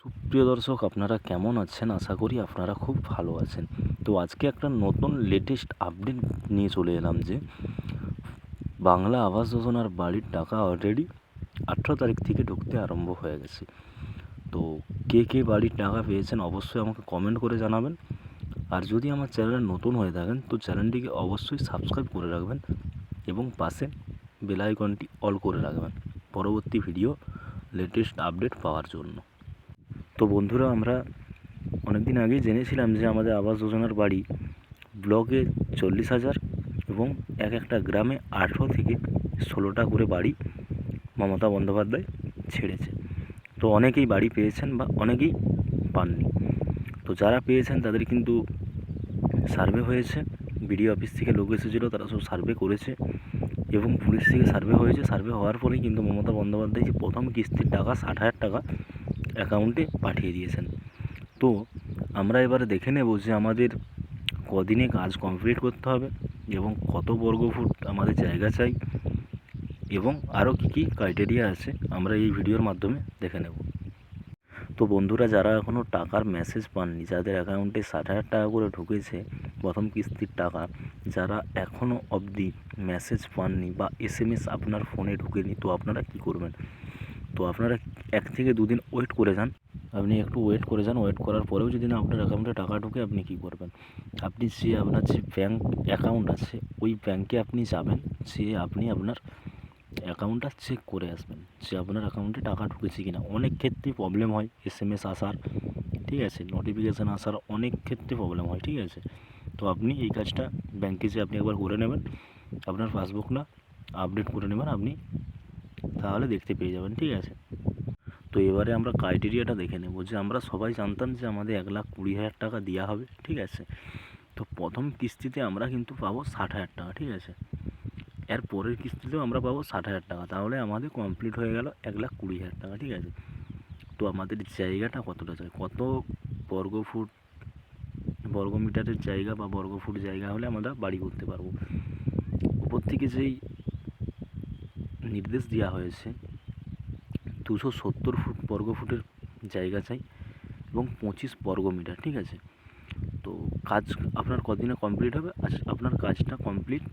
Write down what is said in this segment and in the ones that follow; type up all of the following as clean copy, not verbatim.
সুপ্রিয় দর্শক, আপনারা কেমন আছেন? আশা করি আপনারা খুব ভালো আছেন। তো আজকে একটা নতুন লেটেস্ট আপডেট নিয়ে চলে এলাম যে বাংলা আবাস যোজনার বাড়ির টাকা অলরেডি 18 তারিখ থেকে ঢুকতে আরম্ভ হয়ে গেছে। তো কে কে বাড়ির টাকা পেয়েছেন অবশ্যই আমাকে কমেন্ট করে জানাবেন। আর যদি আমার চ্যানেলে নতুন হয়ে থাকেন তো চ্যানেলটিকে অবশ্যই সাবস্ক্রাইব করে রাখবেন এবং পাশে বেল আইকনটি অল করে রাখবেন পরবর্তী ভিডিও লেটেস্ট আপডেট পাওয়ার জন্য। তো বন্ধুরা, আমরা অনেক দিন আগেই জেনেছিলাম যে আমাদের আবাস যোজনার বাড়ি ব্লকে 40,000 এবং একটা গ্রামে 18 থেকে 16টা করে বাড়ি মমতা বন্দ্যোপাধ্যায় ছেড়েছে। তো অনেকেই বাড়ি পেয়েছেন বা অনেকেই পাননি। তো যারা পেয়েছেন তাদের কিন্তু সার্ভে হয়েছে, বিডিও অফিস থেকে লোক এসেছিলো, তারা সব সার্ভে করেছে এবং পুলিশ থেকে সার্ভে হয়েছে। সার্ভে হওয়ার পরেই কিন্তু মমতা বন্দ্যোপাধ্যায় যে প্রথম কিস্তির টাকা 60,000 টাকা অ্যাকাউন্টে পাঠিয়ে দিয়েছেন। তো আমরা এবারে দেখে নেব যে আমাদের কদিনে কাজ কমপ্লিট করতে হবে এবং কত বর্গফুট আমাদের জায়গা চাই এবং আরও কী কী ক্রাইটেরিয়া আছে আমরা এই ভিডিওর মাধ্যমে দেখে নেব। তো বন্ধুরা, যারা এখনও টাকার মেসেজ পাননি, যাদের অ্যাকাউন্টে 60,000 টাকা করে ঢুকেছে প্রথম কিস্তির টাকা, যারা এখনও অবধি মেসেজ পাননি বা SMS আপনার ফোনে ঢুকেনি, তো আপনারা কী করবেন? তো আপনারা 1 থেকে 2 দিন ওয়েট করে যান। আপনি একটু ওয়েট করে যান। ওয়েট করার পরেও যদি না আপনার অ্যাকাউন্টে টাকা ঢোকে, আপনি কী করবেন? আপনি আপনার যে ব্যাঙ্ক অ্যাকাউন্ট আছে ওই ব্যাঙ্কে আপনি যাবেন, যেয়ে আপনি আপনার অ্যাকাউন্টটা চেক করে আসবেন যে আপনার অ্যাকাউন্টে টাকা ঢুকেছে কি না। অনেক ক্ষেত্রে প্রবলেম হয় SMS আসার, ঠিক আছে, নোটিফিকেশান আসার অনেক ক্ষেত্রে প্রবলেম হয়, ঠিক আছে। তো আপনি এই কাজটা ব্যাঙ্কে যেয়ে আপনি একবার করে নেবেন, আপনার পাসবুকটা আপডেট করে নেবেন আপনি, তাহলে দেখতে পেয়ে যাবেন, ঠিক আছে। তো এবারে আমরা ক্রাইটেরিয়াটা দেখে নেব যে আমরা সবাই জানতাম যে আমাদের 1,20,000 টাকা দেওয়া হবে, ঠিক আছে। তো প্রথম কিস্তিতে আমরা কিন্তু পাবো 60,000 টাকা, ঠিক আছে। এর পরের কিস্তিতেও আমরা পাবো 60,000 টাকা, তাহলে আমাদের কমপ্লিট হয়ে গেল 1,20,000 টাকা, ঠিক আছে। তো আমাদের জায়গাটা কতটা চাই, কত বর্গমিটারের জায়গা বা বর্গফুট জায়গা হলে আমরা বাড়ি করতে পারবো। উপর থেকে যেই নির্দেশ দেওয়া হয়েছে 270 বর্গফুটের জায়গা চাই এবং 25 বর্গমিটার, ঠিক আছে। তো কাজ আপনার কদিনে কমপ্লিট হবে? আপনার কাজটা কমপ্লিট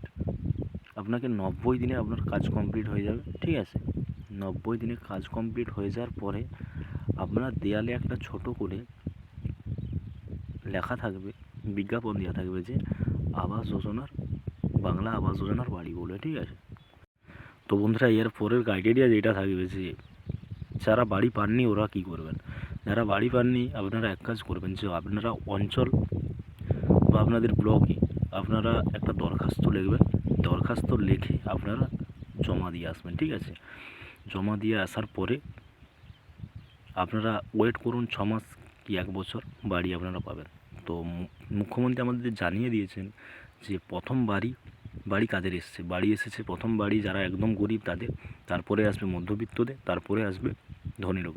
আপনাকে 90 দিনে আপনার কাজ কমপ্লিট হয়ে যাবে, ঠিক আছে। 90 দিনে কাজ কমপ্লিট হয়ে যাওয়ার পরে আপনার দেয়ালে একটা ছোট করে লেখা থাকবে, বিজ্ঞাপন দেওয়া থাকবে যে আবাস যোজনার, বাংলা আবাস যোজনার বাড়ি বলে, ঠিক আছে। তো বন্ধুরা, এর পরের ক্রাইটেরিয়া যেটা থাকবে যে যারা বাড়ি পাননি ওরা কী করবেন। যারা বাড়ি পাননি আপনারা এক কাজ করবেন যে আপনারা অঞ্চল বা আপনাদের ব্লকে আপনারা একটা দরখাস্ত লিখবেন। দরখাস্ত লিখে আপনারা জমা দিয়ে আসবেন, ঠিক আছে। জমা দিয়ে আসার পরে আপনারা ওয়েট করুন 6 মাস কি 1 বছর, বাড়ি আপনারা পাবেন। তো মুখ্যমন্ত্রী আমাদের জানিয়ে দিয়েছেন যে প্রথম বাড়ি কাদের এসছে, বাড়ি এসেছে প্রথম বাড়ি যারা একদম গরিব তাদের, তারপরে আসবে মধ্যবিত্তদের, তারপরে আসবে ধনী লোক।